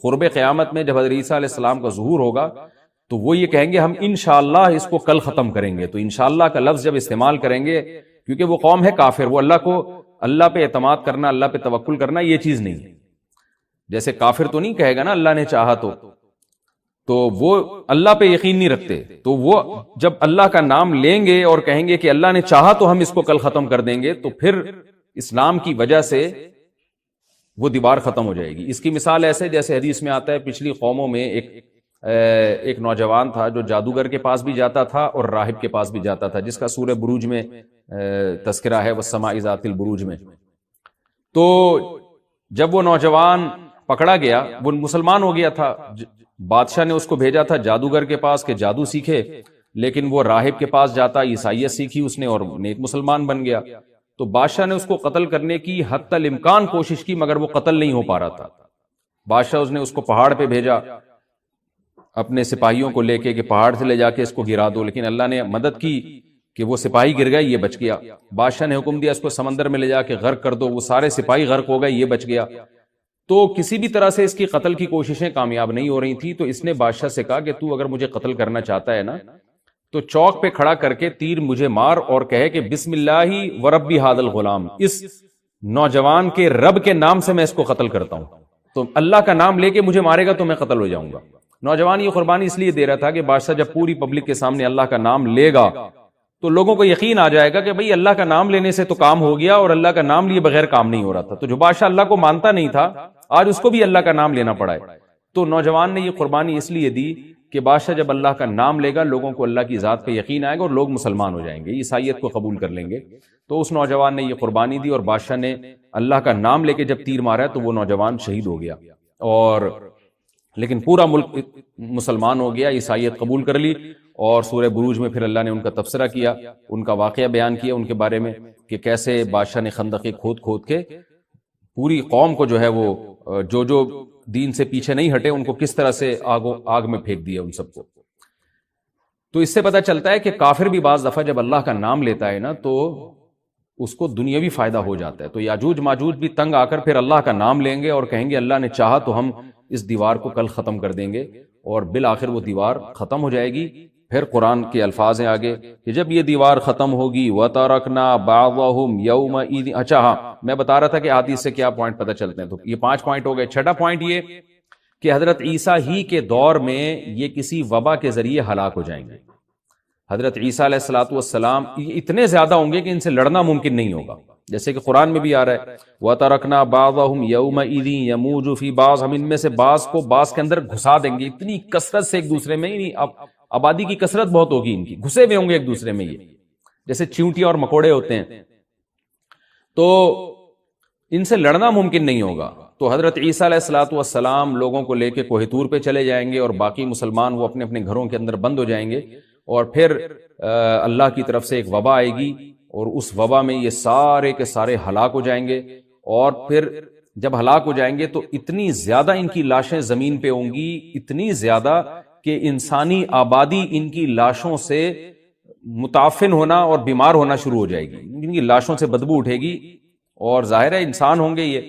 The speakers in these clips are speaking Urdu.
قرب قیامت میں جب حضرت عیسیٰ علیہ السلام کا ظہور ہوگا تو وہ یہ کہیں گے ہم انشاءاللہ اس کو کل ختم کریں گے. تو انشاءاللہ کا لفظ جب استعمال کریں گے، کیونکہ وہ قوم ہے کافر، وہ اللہ پہ اعتماد کرنا، اللہ پہ توکل کرنا یہ چیز نہیں ہے. جیسے کافر تو نہیں کہے گا نا اللہ نے چاہا تو وہ اللہ پہ یقین نہیں رکھتے، تو وہ جب اللہ کا نام لیں گے اور کہیں گے کہ اللہ نے چاہا تو ہم اس کو کل ختم کر دیں گے، تو پھر اسلام کی وجہ سے وہ دیوار ختم ہو جائے گی. اس کی مثال ایسے جیسے حدیث میں آتا ہے، پچھلی قوموں میں ایک نوجوان تھا جو جادوگر کے پاس بھی جاتا تھا اور راہب کے پاس بھی جاتا تھا، جس کا سورہ بروج میں تذکرہ ہے، والسماء ذات البروج میں. تو جب وہ نوجوان پکڑا گیا، وہ مسلمان ہو گیا تھا، بادشاہ نے اس کو بھیجا تھا جادوگر کے پاس کہ جادو سیکھے، لیکن وہ راہب کے پاس جاتا، عیسائیت سیکھی اس نے اور نیک مسلمان بن گیا. تو بادشاہ نے اس کو قتل کرنے کی حتی الامکان کوشش کی، مگر وہ قتل نہیں ہو پا رہا تھا. بادشاہ نے اس کو پہاڑ پہ بھیجا اپنے سپاہیوں کو لے کے کہ پہاڑ سے لے جا کے اس کو گرا دو، لیکن اللہ نے مدد کی کہ وہ سپاہی گر گئے، یہ بچ گیا. بادشاہ نے حکم دیا اس کو سمندر میں لے جا کے غرق کر دو، وہ سارے سپاہی غرق ہو گئے، یہ بچ گیا. تو کسی بھی طرح سے اس کی قتل کی کوششیں کامیاب نہیں ہو رہی تھی. تو اس نے بادشاہ سے کہا کہ تو اگر مجھے قتل کرنا چاہتا ہے نا تو چوک پہ کھڑا کر کے تیر مجھے مار اور کہے کہ بسم اللہ ورب ھذا الغلام، اس نوجوان کے رب کے نام سے میں اس کو قتل کرتا ہوں. تو اللہ کا نام لے کے مجھے مارے گا تو میں قتل ہو جاؤں گا. نوجوان یہ قربانی اس لیے دے رہا تھا کہ بادشاہ جب پوری پبلک کے سامنے اللہ کا نام لے گا تو لوگوں کو یقین آ جائے گا کہ بھئی اللہ کا نام لینے سے تو کام ہو گیا، اور اللہ کا نام لیے بغیر کام نہیں ہو رہا تھا. تو جو بادشاہ اللہ کو مانتا نہیں تھا آج اس کو بھی اللہ کا نام لینا پڑا ہے. تو نوجوان نے یہ قربانی اس لیے دی کہ بادشاہ جب اللہ کا نام لے گا لوگوں کو اللہ کی ذات پہ یقین آئے گا اور لوگ مسلمان ہو جائیں گے، عیسائیت کو قبول کر لیں گے. تو اس نوجوان نے یہ قربانی دی اور بادشاہ نے اللہ کا نام لے کے جب تیر مارا تو وہ نوجوان شہید ہو گیا. اور لیکن پورا ملک مسلمان ہو گیا، عیسائیت قبول کر لی. اور سورہ بروج میں پھر اللہ نے ان کا تبصرہ کیا، ان کا واقعہ بیان کیا ان کے بارے میں کہ کیسے بادشاہ نے خندقیں کھود کے پوری قوم کو جو ہے وہ جو دین سے پیچھے نہیں ہٹے ان کو کس طرح سے آگ میں پھینک دیا ان سب کو. تو اس سے پتہ چلتا ہے کہ کافر بھی بعض دفعہ جب اللہ کا نام لیتا ہے نا تو اس کو دنیاوی فائدہ ہو جاتا ہے. تو یاجوج ماجوج بھی تنگ آ کر پھر اللہ کا نام لیں گے اور کہیں گے اللہ نے چاہا تو ہم اس دیوار کو کل ختم کر دیں گے، اور بالآخر وہ دیوار ختم ہو جائے گی. پھر قرآن کے الفاظ ہیں آگے کہ جب یہ دیوار ختم ہوگی وَتَرَكْنَا بَعْضَهُمْ يَوْمَئِذٍ. اچھا میں بتا رہا تھا کہ حدیث سے کیا پوائنٹ پتہ چلتے ہیں، تو یہ 5 پوائنٹ ہو گئے. چھٹا پوائنٹ یہ کہ حضرت عیسیٰ ہی کے دور میں یہ کسی وبا کے ذریعے ہلاک ہو جائیں گے. حضرت عیسیٰ علیہ الصلوۃ والسلام اتنے زیادہ ہوں گے کہ ان سے لڑنا ممکن نہیں ہوگا، جیسے کہ قرآن میں بھی آ رہا ہے وَتَرَكْنَا بَعْضَهُمْ يَوْمَئِذٍ يَمُوجُ فِي بَعْضٍ. ہم ان میں سے بعض کو بعض کے اندر گھسا دیں گے، اتنی کثرت سے ایک دوسرے میں، آبادی کی کثرت بہت ہوگی ان کی، گھسے ہوئے ہوں گے ایک دوسرے میں، یہ جیسے چیونٹیاں اور مکوڑے ہوتے ہیں، تو ان سے لڑنا ممکن نہیں ہوگا. تو حضرت عیسیٰ علیہ الصلوۃ والسلام لوگوں کو لے کے کوہ طور پہ چلے جائیں گے اور باقی مسلمان وہ اپنے اپنے گھروں کے اندر بند ہو جائیں گے، اور پھر اللہ کی طرف سے ایک وبا آئے گی اور اس وبا میں یہ سارے کے سارے ہلاک ہو جائیں گے. اور پھر جب ہلاک ہو جائیں گے تو اتنی زیادہ ان کی لاشیں زمین پہ ہوں گی، اتنی زیادہ کہ انسانی آبادی ان کی لاشوں سے متعفن ہونا اور بیمار ہونا شروع ہو جائے گی. ان کی لاشوں سے بدبو اٹھے گی، اور ظاہر ہے انسان ہوں گے یہ،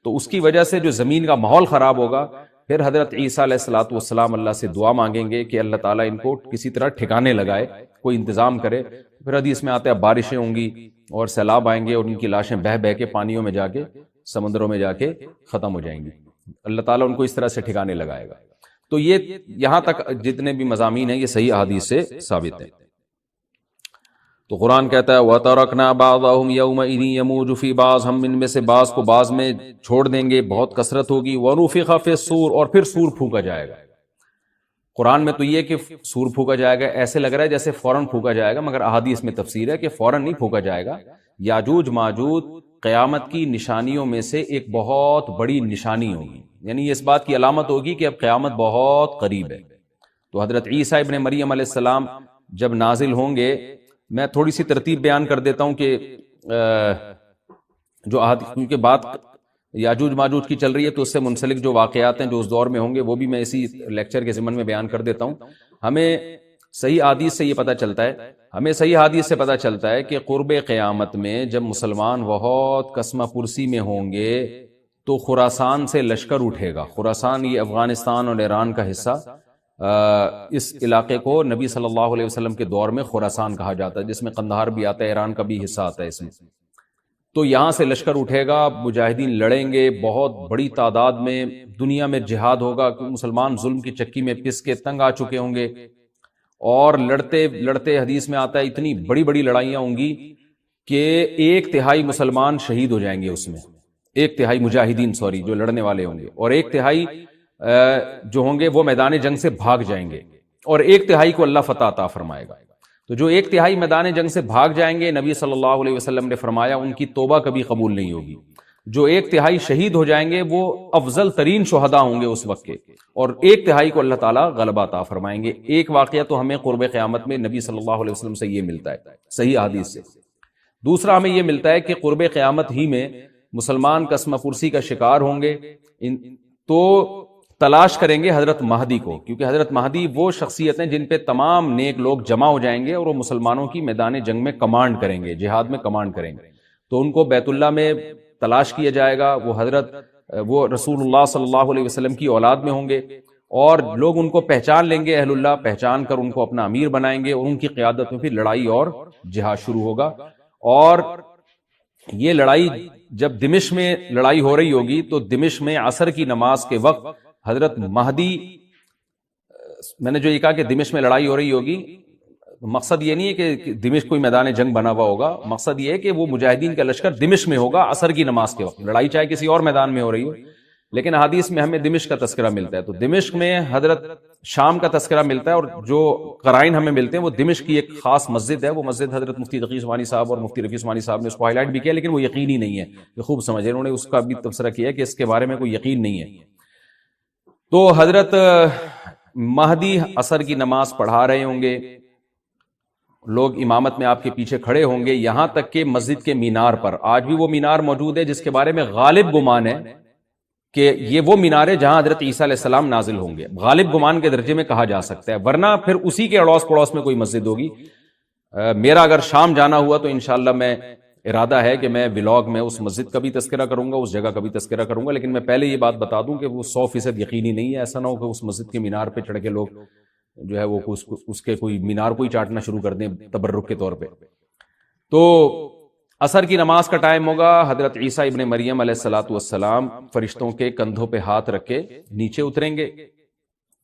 تو اس کی وجہ سے جو زمین کا ماحول خراب ہوگا. پھر حضرت عیسیٰ علیہ الصلوۃ والسلام اللہ سے دعا مانگیں گے کہ اللہ تعالیٰ ان کو کسی طرح ٹھکانے لگائے، کوئی انتظام کرے. پھر حدیث میں آتا ہے بارشیں ہوں گی اور سیلاب آئیں گے اور ان کی لاشیں بہہ بہہ کے پانیوں میں جا کے، سمندروں میں جا کے ختم ہو جائیں گی. اللہ تعالیٰ ان کو اس طرح سے ٹھکانے لگائے گا. تو یہ یہاں تک جتنے بھی مضامین ہیں یہ صحیح احادیث سے ثابت ہیں. تو قرآن کہتا ہے وَتَرَكْنَا بَعْضَهُمْ يَوْمَئِذٍ يَمُوجُ فِي بَعْضٍ. ہم ان میں سے بعض کو بعض میں چھوڑ دیں گے، بہت کثرت ہوگی. وَنُفِخَ فِي الصُّورِ. اور پھر سور پھونکا جائے گا. قرآن میں تو یہ کہ سور پھونکا جائے گا ایسے لگ رہا ہے جیسے فوراً پھونکا جائے گا، مگر احادیث میں تفسیر ہے کہ فوراً نہیں پھونکا جائے گا. یاجوج ماجوج قیامت کی نشانیوں میں سے ایک بہت بڑی نشانی ہوگی، یعنی یہ اس بات کی علامت ہوگی کہ اب قیامت بہت قریب ہے. تو حضرت عیسیٰ ابن مریم علیہ السلام جب نازل ہوں گے، میں تھوڑی سی ترتیب بیان کر دیتا ہوں کہ جو کیونکہ بات یاجوج ماجوج کی چل رہی ہے تو اس سے منسلک جو واقعات ہیں جو اس دور میں ہوں گے وہ بھی میں اسی لیکچر کے ضمن میں بیان کر دیتا ہوں. ہمیں صحیح حدیث سے یہ پتہ چلتا ہے کہ قرب قیامت میں جب مسلمان بہت قسمہ پرسی میں ہوں گے تو خراسان سے لشکر اٹھے گا. خراسان یہ افغانستان اور ایران کا حصہ، اس علاقے کو نبی صلی اللہ علیہ وسلم کے دور میں خراسان کہا جاتا ہے، جس میں قندھار بھی آتا ہے، ایران کا بھی حصہ آتا ہے اس میں. تو یہاں سے لشکر اٹھے گا، مجاہدین لڑیں گے بہت بڑی تعداد میں، دنیا میں جہاد ہوگا کہ مسلمان ظلم کی چکی میں پس کے تنگ آ چکے ہوں گے، اور لڑتے لڑتے حدیث میں آتا ہے اتنی بڑی بڑی لڑائیاں ہوں گی کہ 1/3 مسلمان شہید ہو جائیں گے اس میں، 1/3 مجاہدین جو لڑنے والے ہوں گے، اور 1/3 جو ہوں گے وہ میدان جنگ سے بھاگ جائیں گے، اور 1/3 کو اللہ فتح عطا فرمائے گا. تو جو 1/3 میدان جنگ سے بھاگ جائیں گے، نبی صلی اللہ علیہ وسلم نے فرمایا ان کی توبہ کبھی قبول نہیں ہوگی. جو 1/3 شہید ہو جائیں گے وہ افضل ترین شہداء ہوں گے اس وقت کے، اور 1/3 کو اللہ تعالیٰ غلبہ عطا فرمائیں گے. ایک واقعہ تو ہمیں قرب قیامت میں نبی صلی اللہ علیہ وسلم سے یہ ملتا ہے صحیح حدیث سے. دوسرا ہمیں یہ ملتا ہے کہ قرب قیامت ہی میں مسلمان قسمہ پرسی کا شکار ہوں گے، تو تلاش کریں گے حضرت مہدی کو، کیونکہ حضرت مہدی وہ شخصیت ہیں جن پہ تمام نیک لوگ جمع ہو جائیں گے اور وہ مسلمانوں کی میدان جنگ میں کمانڈ کریں گے، جہاد میں کمانڈ کریں گے. تو ان کو بیت اللہ میں تلاش کیا جائے گا. وہ رسول اللہ صلی اللہ علیہ وسلم کی اولاد میں ہوں گے، اور لوگ ان کو پہچان لیں گے، اہل اللہ پہچان کر ان کو اپنا امیر بنائیں گے، اور ان کی قیادت میں پھر لڑائی اور جہاد شروع ہوگا. اور یہ لڑائی جب دمشق میں لڑائی ہو رہی ہوگی تو دمشق میں عصر کی نماز کے وقت حضرت مہدی، میں نے جو یہ کہا کہ دمشق میں لڑائی ہو رہی ہوگی، مقصد یہ نہیں ہے کہ دمشق کوئی میدان جنگ بنا ہوا ہوگا، مقصد یہ ہے کہ وہ مجاہدین کا لشکر دمشق میں ہوگا عصر کی نماز کے وقت. لڑائی چاہے کسی اور میدان میں ہو رہی ہو، لیکن حدیث میں ہمیں دمشق کا تذکرہ ملتا ہے. تو دمشق میں حضرت شام کا تذکرہ ملتا ہے، اور جو قرائن ہمیں ملتے ہیں وہ دمشق کی ایک خاص مسجد ہے. وہ مسجد حضرت مفتی تقی عثمانی صاحب اور مفتی رفیع عثمانی صاحب نے اس کو ہائی لائٹ بھی کیا، لیکن وہ یقینی نہیں ہے. یہ خوب سمجھے، انہوں نے اس کا بھی تبصرہ کیا کہ اس کے بارے میں کوئی یقین نہیں ہے. تو حضرت مہدی عصر کی نماز پڑھا رہے ہوں گے، لوگ امامت میں آپ کے پیچھے کھڑے ہوں گے، یہاں تک کہ مسجد کے مینار پر، آج بھی وہ مینار موجود ہے جس کے بارے میں غالب گمان ہے کہ یہ وہ مینار ہے جہاں حضرت عیسیٰ علیہ السلام نازل ہوں گے. غالب گمان کے درجے میں کہا جا سکتا ہے، ورنہ پھر اسی کے اڑوس پڑوس میں کوئی مسجد ہوگی. میرا اگر شام جانا ہوا تو انشاءاللہ میں ارادہ ہے کہ میں ولاگ میں اس مسجد کا بھی تذکرہ کروں گا، اس جگہ کا بھی تذکرہ کروں گا. لیکن میں پہلے یہ بات بتا دوں کہ وہ 100% یقینی نہیں ہے. ایسا نہ ہو کہ اس مسجد کے مینار پہ چڑھ کے لوگ جو ہے وہ اس کے کوئی مینار کو ہی چاٹنا شروع کر دیں تبرک کے طور پہ. تو عصر کی نماز کا ٹائم ہوگا، حضرت عیسیٰ ابن مریم علیہ الصلوۃ والسلام فرشتوں کے کندھوں پہ ہاتھ رکھ کے نیچے اتریں گے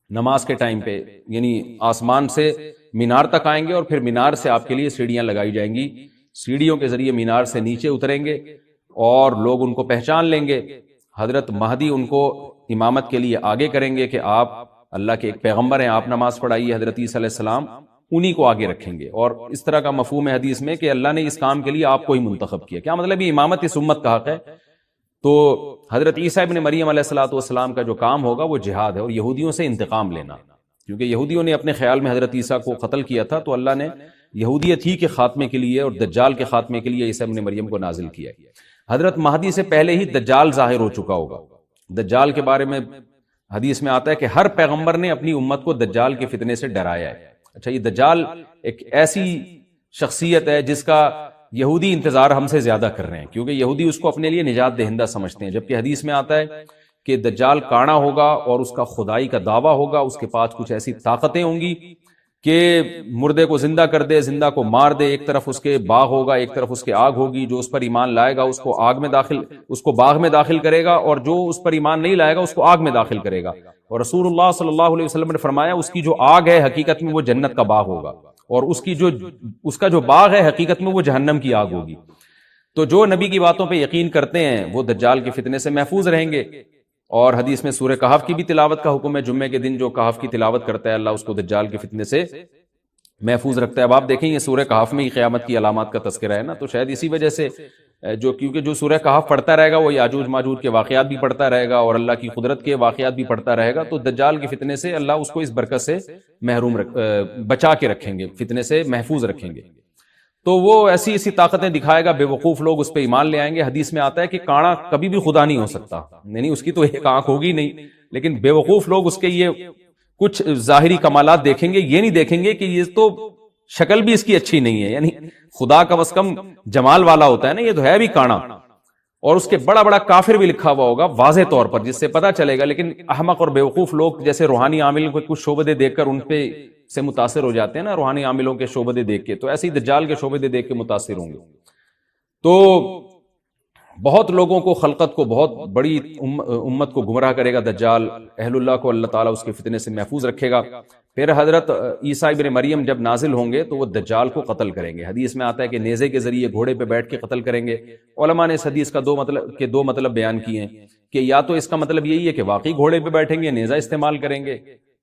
نماز کے ٹائم پہ، یعنی آسمان سے مینار تک آئیں گے، اور پھر مینار سے آپ کے لیے سیڑھیاں لگائی جائیں گی. سیڑھیوں کے ذریعے مینار سے نیچے اتریں گے اور لوگ ان کو پہچان لیں گے. حضرت مہدی ان کو امامت کے لیے آگے کریں گے کہ آپ اللہ کے ایک پیغمبر ہیں، آپ نماز پڑھائیے. حضرت عیسیٰ علیہ السلام انہی کو آگے رکھیں گے، اور اس طرح کا مفہوم ہے حدیث میں کہ اللہ نے اس کام کے لیے آپ کو ہی منتخب کیا. کیا مطلب یہ امامت اس امت کا حق ہے. تو حضرت عیسیٰ ابن مریم علیہ الصلوۃ والسلام کا جو کام ہوگا وہ جہاد ہے اور یہودیوں سے انتقام لینا، کیونکہ یہودیوں نے اپنے خیال میں حضرت عیسیٰ کو قتل کیا تھا، تو اللہ نے یہودیت ہی کے خاتمے کے لیے اور دجال کے خاتمے کے لیے عیسیٰ ابن مریم کو نازل کیا. حضرت مہدی سے پہلے ہی دجال ظاہر ہو چکا ہوگا. دجال کے بارے میں حدیث میں آتا ہے کہ ہر پیغمبر نے اپنی امت کو دجال کے فتنے سے ڈرایا ہے. اچھا، یہ دجال ایک ایسی شخصیت ہے جس کا یہودی انتظار ہم سے زیادہ کر رہے ہیں، کیونکہ یہودی اس کو اپنے لیے نجات دہندہ سمجھتے ہیں، جبکہ حدیث میں آتا ہے کہ دجال کانا ہوگا اور اس کا خدائی کا دعویٰ ہوگا. اس کے پاس کچھ ایسی طاقتیں ہوں گی کہ مردے کو زندہ کر دے، زندہ کو مار دے. ایک طرف اس کے باغ ہوگا، ایک طرف اس کے آگ ہوگی. جو اس پر ایمان لائے گا اس کو باغ میں داخل کرے گا، اور جو اس پر ایمان نہیں لائے گا اس کو آگ میں داخل کرے گا. اور رسول اللہ صلی اللہ علیہ وسلم نے فرمایا اس کی جو آگ ہے حقیقت میں وہ جنت کا باغ ہوگا، اور اس کا جو باغ ہے حقیقت میں وہ جہنم کی آگ ہوگی. تو جو نبی کی باتوں پہ یقین کرتے ہیں وہ دجال کے فتنے سے محفوظ رہیں گے. اور حدیث میں سورہ کہف کی بھی تلاوت کا حکم ہے. جمعے کے دن جو کہف کی تلاوت کرتا ہے اللہ اس کو دجال کے فتنے سے محفوظ رکھتا ہے. اب آپ دیکھیں یہ سورہ کہف میں ہی قیامت کی علامات کا تذکرہ ہے نا، تو شاید اسی وجہ سے کیونکہ جو سورہ کہف پڑھتا رہے گا وہ یاجوج ماجوج کے واقعات بھی پڑھتا رہے گا اور اللہ کی قدرت کے واقعات بھی پڑھتا رہے گا، تو دجال کے فتنے سے اللہ اس کو اس برکت سے بچا کے رکھیں گے، فتنے سے محفوظ رکھیں گے. تو وہ ایسی طاقتیں دکھائے گا، بے وقوف لوگ اس پہ ایمان لے آئیں گے. حدیث میں آتا ہے کہ کانا کبھی بھی خدا نہیں ہو سکتا، یعنی اس کی تو ایک آنکھ ہوگی نہیں، لیکن بے وقوف لوگ اس کے یہ کچھ ظاہری کمالات دیکھیں گے، یہ نہیں دیکھیں گے کہ یہ تو شکل بھی اس کی اچھی نہیں ہے، یعنی خدا کا بس کم جمال والا ہوتا ہے نا، یہ تو ہے بھی کانا. اور اس کے بڑا بڑا کافر بھی لکھا ہوا ہوگا واضح طور پر، جس سے پتا چلے گا. لیکن احمق اور بیوقوف لوگ جیسے روحانی عامل کو کچھ شعبدے دیکھ کر ان پہ سے متاثر ہو جاتے ہیں نا، روحانی عاملوں کے شعبدے دیکھ کے، تو ایسے ہی دجال کے شعبدے دیکھ کے متاثر ہوں گے. تو بہت لوگوں کو، خلقت کو، بہت بڑی امت کو گمراہ کرے گا دجال. اہل اللہ کو اللہ تعالیٰ اس کے فتنے سے محفوظ رکھے گا. پھر حضرت عیسیٰ ابن مریم جب نازل ہوں گے تو وہ دجال کو قتل کریں گے. حدیث میں آتا ہے کہ نیزے کے ذریعے گھوڑے پہ بیٹھ کے قتل کریں گے. علماء نے اس حدیث کا دو مطلب بیان کیے ہیں کہ یا تو اس کا مطلب یہی ہے کہ واقعی گھوڑے پہ بیٹھیں گے، نیزہ استعمال کریں گے،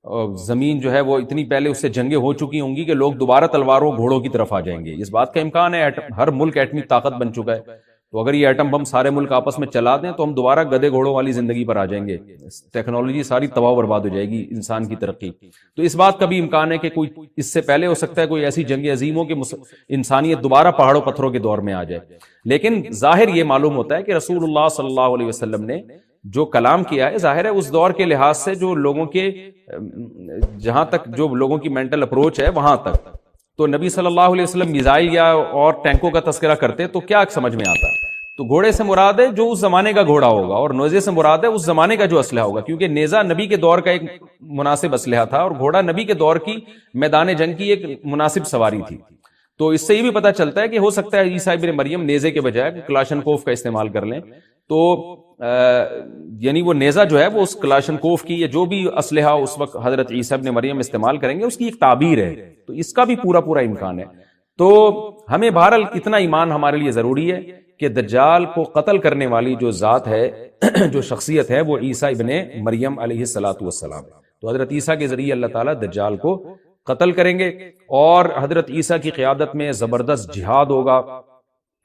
اور زمین جو ہے وہ اتنی پہلے اس سے جنگیں ہو چکی ہوں گی کہ لوگ دوبارہ تلواروں گھوڑوں کی طرف آ جائیں گے. اس بات کا امکان ہے، ہر ملک ایٹمی طاقت بن چکا ہے، تو اگر یہ ایٹم بم سارے ملک آپس میں چلا دیں تو ہم دوبارہ گدے گھوڑوں والی زندگی پر آ جائیں گے. ٹیکنالوجی ساری تباہ و برباد ہو جائے گی، انسان کی ترقی. تو اس بات کا بھی امکان ہے کہ کوئی اس سے پہلے ہو سکتا ہے کوئی ایسی جنگ عظیم ہو کہ انسانیت دوبارہ پہاڑوں پتھروں کے دور میں آ جائے. لیکن ظاہر یہ معلوم ہوتا ہے کہ رسول اللہ صلی اللہ علیہ وسلم نے جو کلام کیا ہے، ظاہر ہے اس دور کے لحاظ سے جو لوگوں کے، جہاں تک جو لوگوں کی مینٹل اپروچ ہے وہاں تک، تو نبی صلی اللہ علیہ وسلم میزائل یا اور ٹینکوں کا تذکرہ کرتے تو کیا سمجھ میں آتا؟ تو گھوڑے سے مراد ہے جو اس زمانے کا گھوڑا ہوگا، اور نیزے سے مراد ہے اس زمانے کا جو اسلحہ ہوگا، کیونکہ نیزہ نبی کے دور کا ایک مناسب اسلحہ تھا اور گھوڑا نبی کے دور کی میدان جنگ کی ایک مناسب سواری تھی. تو اس سے یہ بھی پتہ چلتا ہے کہ ہو سکتا ہے عیسیٰ ابن مریم نیزے کے بجائے کلاشنکوف کا استعمال کر لیں. تو یعنی وہ نیزہ جو ہے وہ اس کلاشنکوف کی یا جو بھی اسلحہ اس وقت حضرت عیسیٰ ابن مریم استعمال کریں گے اس کی ایک تعبیر ہے. تو اس کا بھی پورا امکان ہے. تو ہمیں بہرحال اتنا ایمان ہمارے لیے ضروری ہے کہ دجال کو قتل کرنے والی جو ذات ہے، جو شخصیت ہے، وہ عیسیٰ ابن مریم علیہ الصلوۃ والسلام. تو حضرت عیسیٰ کے ذریعے اللہ تعالیٰ دجال کو قتل کریں گے، اور حضرت عیسیٰ کی قیادت میں زبردست جہاد ہوگا.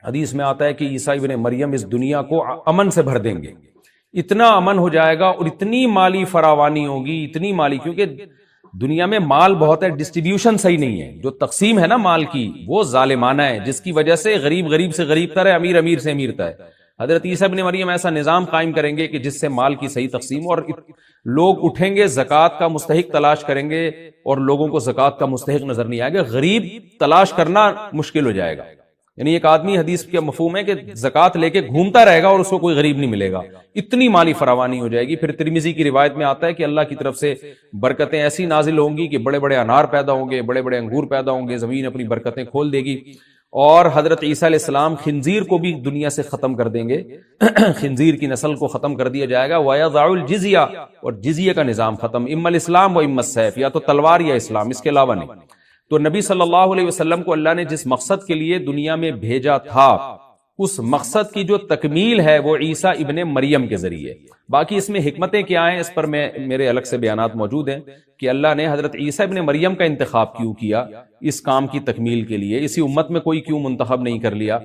حدیث میں آتا ہے کہ عیسیٰ ابن مریم اس دنیا کو امن سے بھر دیں گے. اتنا امن ہو جائے گا اور اتنی مالی فراوانی ہوگی، اتنی مالی، کیونکہ دنیا میں مال بہت ہے، ڈسٹریبیوشن صحیح نہیں ہے. جو تقسیم ہے نا مال کی وہ ظالمانہ ہے، جس کی وجہ سے غریب سے غریب تر ہے، امیر سے امیر تر ہے. حضرت عیسیٰ ابن مریم ایسا نظام قائم کریں گے کہ جس سے مال کی صحیح تقسیم، اور لوگ اٹھیں گے زکوٰۃ کا مستحق تلاش کریں گے اور لوگوں کو زکوٰۃ کا مستحق نظر نہیں آئے گا. غریب تلاش کرنا مشکل ہو جائے گا. یعنی ایک آدمی، حدیث کا مفہوم ہے کہ زکوٰۃ لے کے گھومتا رہے گا اور اس کو کوئی غریب نہیں ملے گا. اتنی مالی فراوانی ہو جائے گی. پھر ترمذی کی روایت میں آتا ہے کہ اللہ کی طرف سے برکتیں ایسی نازل ہوں گی کہ بڑے بڑے انار پیدا ہوں گے، بڑے بڑے انگور پیدا ہوں گے، زمین اپنی برکتیں کھول دے گی. اور حضرت عیسیٰ علیہ السلام خنزیر کو بھی دنیا سے ختم کر دیں گے. خنزیر کی نسل کو ختم کر دیا جائے گا. وَيَضَعُ الْجِزْيَةَ، اور جزیہ کا نظام ختم. اما الاسلام و اما السیف، یا تو تلوار یا اسلام، اس کے علاوہ نہیں. تو نبی صلی اللہ علیہ وسلم کو اللہ نے جس مقصد کے لیے دنیا میں بھیجا تھا، اس مقصد کی جو تکمیل ہے وہ عیسیٰ ابن مریم کے ذریعے. باقی اس میں حکمتیں کیا ہیں اس پر میرے الگ سے بیانات موجود ہیں کہ اللہ نے حضرت عیسیٰ ابن مریم کا انتخاب کیوں کیا اس کام کی تکمیل کے لیے. اسی امت میں کوئی کیوں منتخب نہیں کر لیا،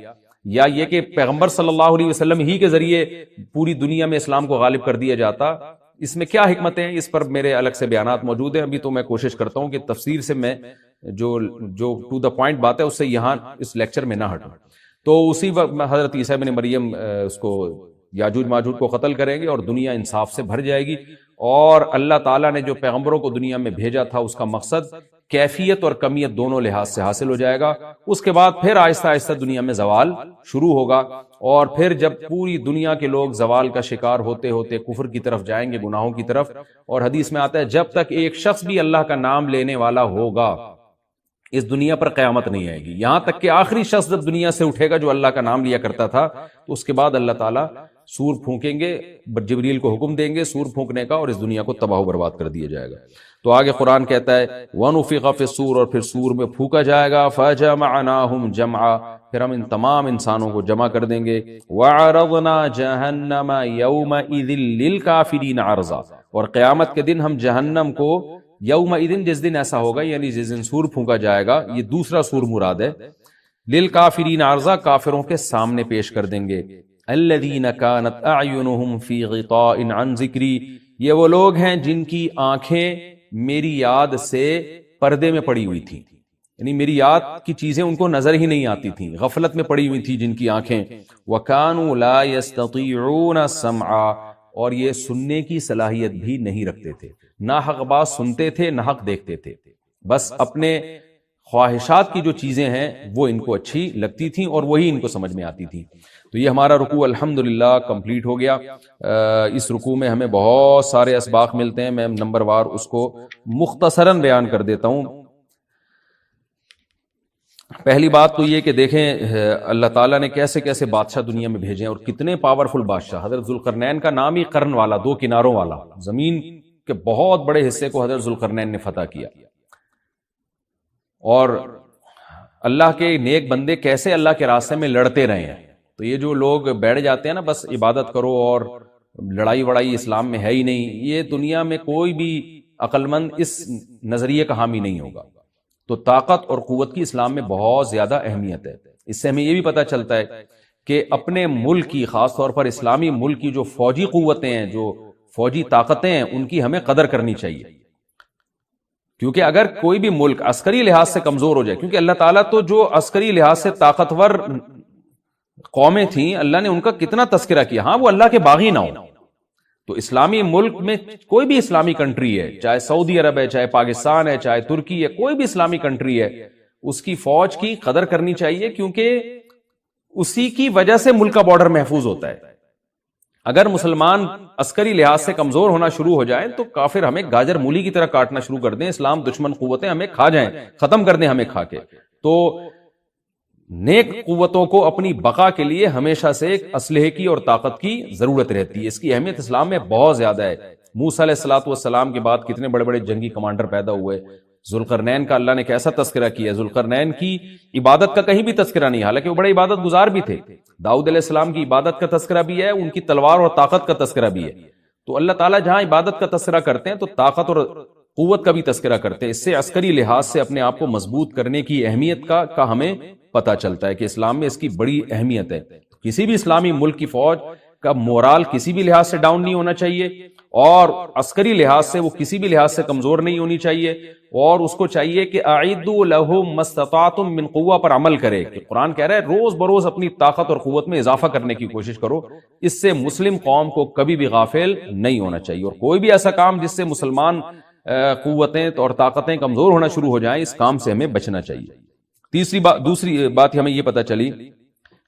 یا یہ کہ پیغمبر صلی اللہ علیہ وسلم ہی کے ذریعے پوری دنیا میں اسلام کو غالب کر دیا جاتا. اس میں کیا حکمتیں ہیں، اس پر میرے الگ سے بیانات موجود ہیں. ابھی تو میں کوشش کرتا ہوں کہ تفسیر سے میں جو ٹو دا پوائنٹ بات ہے اس سے یہاں اس لیکچر میں نہ ہٹوں. تو اسی وقت حضرت عیسیٰ ابن مریم اس کو یاجوج ماجوج کو قتل کریں گے اور دنیا انصاف سے بھر جائے گی. اور اللہ تعالیٰ نے جو پیغمبروں کو دنیا میں بھیجا تھا اس کا مقصد کیفیت اور کمیت دونوں لحاظ سے حاصل ہو جائے گا. اس کے بعد پھر آہستہ آہستہ دنیا میں زوال شروع ہوگا، اور پھر جب پوری دنیا کے لوگ زوال کا شکار ہوتے ہوتے کفر کی طرف جائیں گے، گناہوں کی طرف. اور حدیث میں آتا ہے جب تک ایک شخص بھی اللہ کا نام لینے والا ہوگا اس دنیا پر قیامت نہیں آئے گی. یہاں تک کہ آخری شخص جب دنیا سے اٹھے گا جو اللہ کا نام لیا کرتا تھا، تو اس کے بعد اللہ تعالیٰ سور پھونکیں گے، جبریل کو حکم دیں گے سور پھونکنے کا، اور اس دنیا کو تباہ و برباد کر دیا جائے گا. تو آگے قرآن کہتا ہے وَنُفِخَ فِي الصُّورِ، اور پھر سور میں پھونکا جائے گا. فَجَمَعْنَاهُمْ جَمْعًا، پھر ہم ان تمام انسانوں کو جمع کر دیں گے. وَعَرَضْنَا جَهَنَّمَ يَوْمَئِذٍ لِّلْكَافِرِينَ عَرْضًا، اور قیامت کے دن ہم جہنم کو یومئذ، جس دن ایسا ہوگا یعنی جس دن سور پھونکا جائے گا، یہ دوسرا سور مراد ہے، للکافرین عرضا، کافروں کے سامنے پیش کر دیں گے. الذین کانت اعینہم فی غطاء عن ذکری، یہ وہ لوگ ہیں جن کی آنکھیں میری یاد سے پردے میں پڑی ہوئی تھیں، یعنی میری یاد کی چیزیں ان کو نظر ہی نہیں آتی تھیں، غفلت میں پڑی ہوئی تھی جن کی آنکھیں. وَكَانُوا لَا يَسْتَطِيعُونَ سَمْعًا، اور یہ سننے کی صلاحیت بھی نہیں رکھتے تھے، نہ حق بات سنتے تھے نہ حق دیکھتے تھے، بس اپنے خواہشات کی جو چیزیں ہیں وہ ان کو اچھی لگتی تھیں اور وہی ان کو سمجھ میں آتی تھیں. تو یہ ہمارا رکوع الحمدللہ کمپلیٹ ہو گیا. اس رکوع میں ہمیں بہت سارے اسباق ملتے ہیں، میں نمبر وار اس کو مختصراً بیان کر دیتا ہوں. پہلی بات تو یہ کہ دیکھیں اللہ تعالیٰ نے کیسے کیسے بادشاہ دنیا میں بھیجے ہیں اور کتنے پاورفل بادشاہ. حضرت ذوالقرنین کا نام ہی قرن والا، دو کناروں والا. زمین کے بہت بڑے حصے کو حضرت ذوالقرنین نے فتح کیا. اور اللہ کے نیک بندے کیسے اللہ کے راستے میں لڑتے رہے ہیں. تو یہ جو لوگ بیٹھ جاتے ہیں نا بس عبادت کرو اور لڑائی وڑائی اسلام میں ہے ہی نہیں، یہ دنیا میں کوئی بھی عقل مند اس نظریے کا حامی نہیں ہوگا. تو طاقت اور قوت کی اسلام میں بہت زیادہ اہمیت ہے. اس سے ہمیں یہ بھی پتہ چلتا ہے کہ اپنے ملک کی، خاص طور پر اسلامی ملک کی جو فوجی قوتیں ہیں، جو فوجی طاقتیں ہیں، ان کی ہمیں قدر کرنی چاہیے. کیونکہ اگر کوئی بھی ملک عسکری لحاظ سے کمزور ہو جائے، کیونکہ اللہ تعالیٰ تو جو عسکری لحاظ سے طاقتور قومیں تھیں اللہ نے ان کا کتنا تذکرہ کیا. ہاں وہ اللہ کے باغی نہ ہو. تو اسلامی ملک میں کوئی بھی اسلامی کنٹری ہے، چاہے سعودی عرب ہے، چاہے پاکستان ہے، چاہے ترکی ہے، کوئی بھی اسلامی کنٹری ہے، اس کی فوج کی قدر کرنی چاہیے، کیونکہ اسی کی وجہ سے ملک کا بارڈر محفوظ ہوتا ہے. اگر مسلمان عسکری لحاظ سے کمزور ہونا شروع ہو جائیں تو کافر ہمیں گاجر مولی کی طرح کاٹنا شروع کر دیں، اسلام دشمن قوتیں ہمیں کھا جائیں، ختم کر دیں ہمیں کھا کے. تو نیک قوتوں کو اپنی بقا کے لیے ہمیشہ سے ایک اسلحے کی اور طاقت کی ضرورت رہتی ہے. اس کی اہمیت اسلام میں بہت زیادہ ہے. موسیٰ علیہ الصلوۃ والسلام کے بعد کتنے بڑے بڑے جنگی کمانڈر پیدا ہوئے. ذوالقرنین کا اللہ نے کیسا تذکرہ کیا. ذوالقرنین کی عبادت کا کہیں بھی تذکرہ نہیں، حالانکہ وہ بڑے عبادت گزار بھی تھے. داؤد علیہ السلام کی عبادت کا تذکرہ بھی ہے، ان کی تلوار اور طاقت کا تذکرہ بھی ہے. تو اللہ تعالیٰ جہاں عبادت کا تذکرہ کرتے ہیں تو طاقت اور قوت کا بھی تذکرہ کرتے ہیں. اس سے عسکری لحاظ سے اپنے آپ کو مضبوط کرنے کی اہمیت کا ہمیں پتہ چلتا ہے کہ اسلام میں اس کی بڑی اہمیت ہے. کسی بھی اسلامی ملک کی فوج کا مورال کسی بھی لحاظ سے ڈاؤن نہیں ہونا چاہیے، اور عسکری لحاظ سے وہ کسی بھی لحاظ سے کمزور نہیں ہونی چاہیے. اور اس کو چاہیے کہ اعدوا لهم ما استطعتم من قوہ پر عمل کرے. کہ قرآن کہہ رہا ہے روز بروز اپنی طاقت اور قوت میں اضافہ کرنے کی کوشش کرو. اس سے مسلم قوم کو کبھی بھی غافل نہیں ہونا چاہیے، اور کوئی بھی ایسا کام جس سے مسلمان قوتیں اور طاقتیں کمزور ہونا شروع ہو جائیں، اس کام سے ہمیں بچنا چاہیے. دوسری بات ہمیں یہ پتہ چلی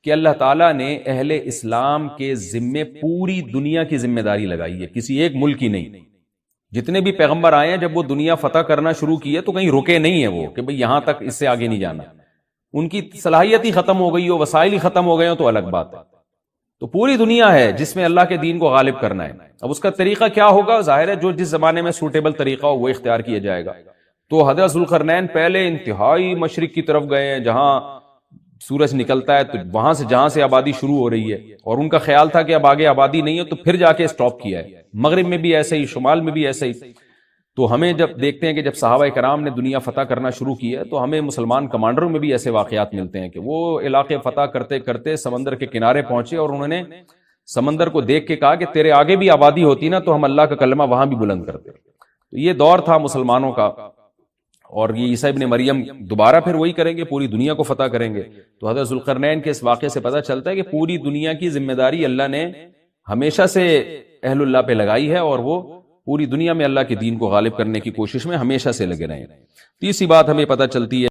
کہ اللہ تعالیٰ نے اہل اسلام کے ذمے پوری دنیا کی ذمہ داری لگائی ہے، کسی ایک ملک کی نہیں. جتنے بھی پیغمبر آئے ہیں جب وہ دنیا فتح کرنا شروع کی ہے تو کہیں رکے نہیں ہیں وہ کہ بھئی یہاں تک، اس سے آگے نہیں جانا. ان کی صلاحیت ہی ختم ہو گئی ہو، وسائل ہی ختم ہو گئے ہو تو الگ بات ہے. تو پوری دنیا ہے جس میں اللہ کے دین کو غالب کرنا ہے. اب اس کا طریقہ کیا ہوگا؟ ظاہر ہے جو جس زمانے میں سوٹیبل طریقہ ہو وہ اختیار کیا جائے گا. تو حضرت ذوالقرنین پہلے انتہائی مشرق کی طرف گئے ہیں، جہاں سورج نکلتا ہے تو وہاں سے جہاں سے آبادی شروع ہو رہی ہے، اور ان کا خیال تھا کہ اب آگے آبادی نہیں ہے تو پھر جا کے سٹاپ کیا ہے. مغرب میں بھی ایسے ہی، شمال میں بھی ایسے ہی. تو ہمیں جب دیکھتے ہیں کہ جب صحابہ کرام نے دنیا فتح کرنا شروع کی ہے تو ہمیں مسلمان کمانڈروں میں بھی ایسے واقعات ملتے ہیں کہ وہ علاقے فتح کرتے کرتے سمندر کے کنارے پہنچے اور انہوں نے سمندر کو دیکھ کے کہا کہ تیرے آگے بھی آبادی ہوتی نا تو ہم اللہ کا کلمہ وہاں بھی بلند کرتے. تو یہ دور تھا مسلمانوں کا، اور یہ عیسیٰ ابن مریم دوبارہ پھر وہی کریں گے، پوری دنیا کو فتح کریں گے. تو حضرت ذوالقرنین کے اس واقعے سے پتہ چلتا ہے کہ پوری دنیا کی ذمہ داری اللہ نے ہمیشہ سے اہل اللہ پہ لگائی ہے، اور وہ پوری دنیا میں اللہ کے دین کو غالب کرنے کی کوشش میں ہمیشہ سے لگے رہے ہیں. تیسری بات ہمیں پتہ چلتی ہے